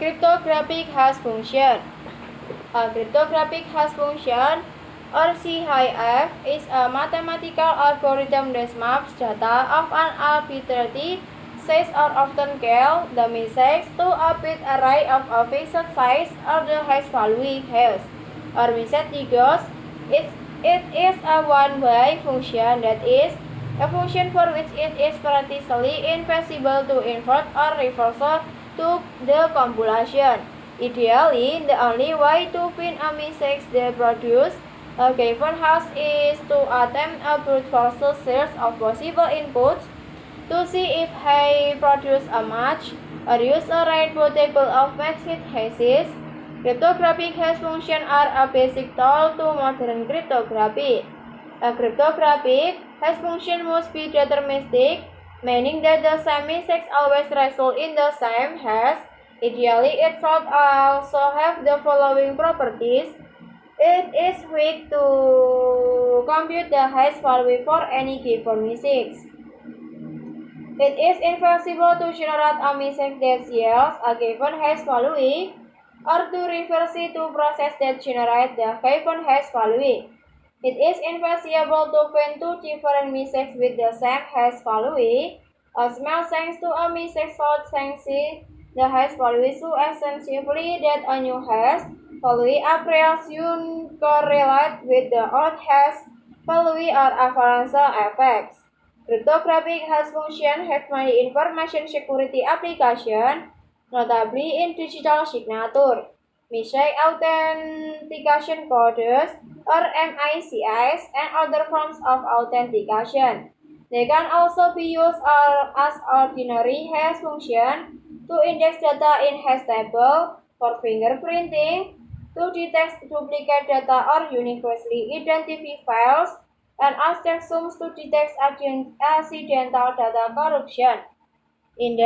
Cryptographic hash function. A cryptographic hash function, or CHF, is a mathematical algorithm that maps data of an arbitrary size, or often called the message, to a bit array of a fixed size or the hash value hash or message equals. It is a one-way function, that is, a function for which it is practically impossible to invert or reverse to the compilation. Ideally, the only way to find a message that produces a given hash is to attempt a brute force search of possible inputs to see if they produce a match, or use a rainbow table of matched hashes. Cryptographic hash functions are a basic tool to modern cryptography. A cryptographic hash function must be deterministic, meaning that the same message always results in the same hash. Ideally, it should also have the following properties. It is quick to compute the hash value for any given message. It is impossible to generate a message that yields a given hash value, or to reverse it to process that generates the given hash value. It is impossible to find two different messages with the same hash value. A small change to a message should change the hash value so extensively that a new hash value appears soon correlate with the old hash value, or avalanche effects. Cryptographic hash functions have many information security applications, notably in digital signature, message authentication codes, or MICs, and other forms of authentication. They can also be used as ordinary hash functions to index data in hash table, for fingerprinting, to detect duplicate data or uniquely identify files, and as checksums to detect accidental data corruption. In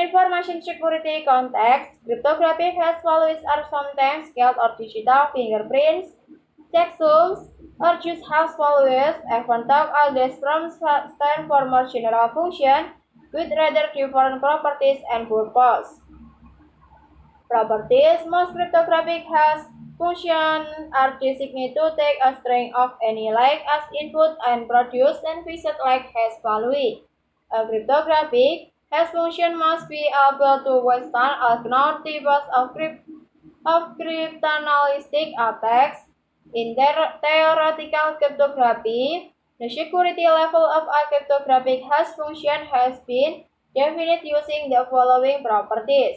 information security context, cryptographic hash values are sometimes called or digital fingerprints, checksums, or just hash values. Even though all these terms stand for more general function with rather different properties and purpose. Properties. Most cryptographic hash functions are designed to take a string of any length as input and produce an fixed length hash value. A cryptographic hash function must be able to withstand all known types of cryptanalytic attacks. In theoretical cryptography, the security level of a cryptographic hash function has been defined using the following properties.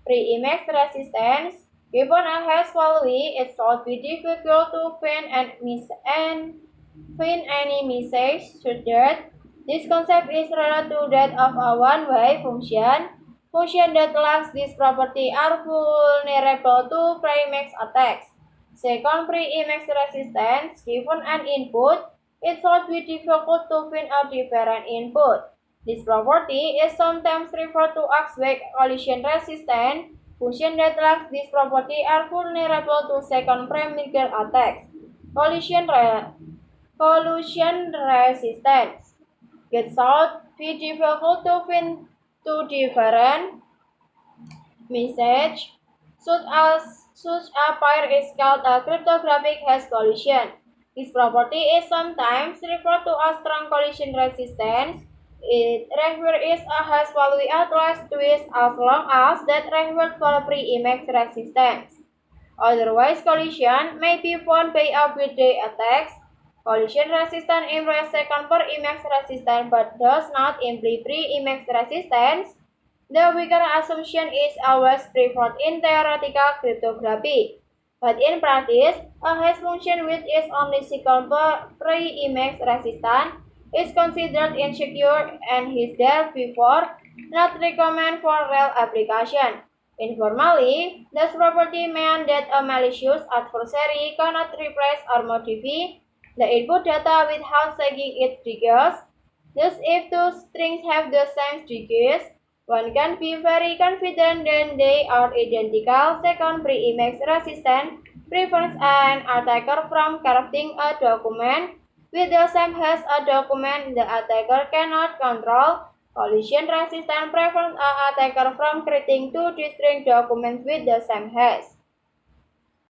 Pre-image resistance. Given a hash value, it should be difficult to find any message such that this concept is related to that of a one-way function. Functions that lack this property are vulnerable to pre-image attacks. Second, pre-image resistance. Given an input, it should be difficult to find a different input. This property is sometimes referred to as weak collision resistant. Functions that lack this property are vulnerable to second pre-merger attacks. Collision resistance. It should be difficult to find two different messages. Such a pair is called a cryptographic hash collision. This property is sometimes referred to as strong collision resistance. It requires a hash value at least twice as long as that required for pre-image resistance. Otherwise, collision may be found by everyday attacks. Collision resistance implies second pre-image resistance but does not imply pre-image resistance. The weaker assumption is always preferred in theoretical cryptography. But in practice, a hash function with its only second pre-image resistance is considered insecure and is therefore not recommended for real application. Informally, this property means that a malicious adversary cannot replace or modify the input data without checking its digits. Thus, if two strings have the same digits, one can be very confident that they are identical. Second, pre-image resistance prevents an attacker from corrupting a document with the same as a document the attacker cannot control. Collision resistant prevents an attacker from creating two distinct documents with the same hash.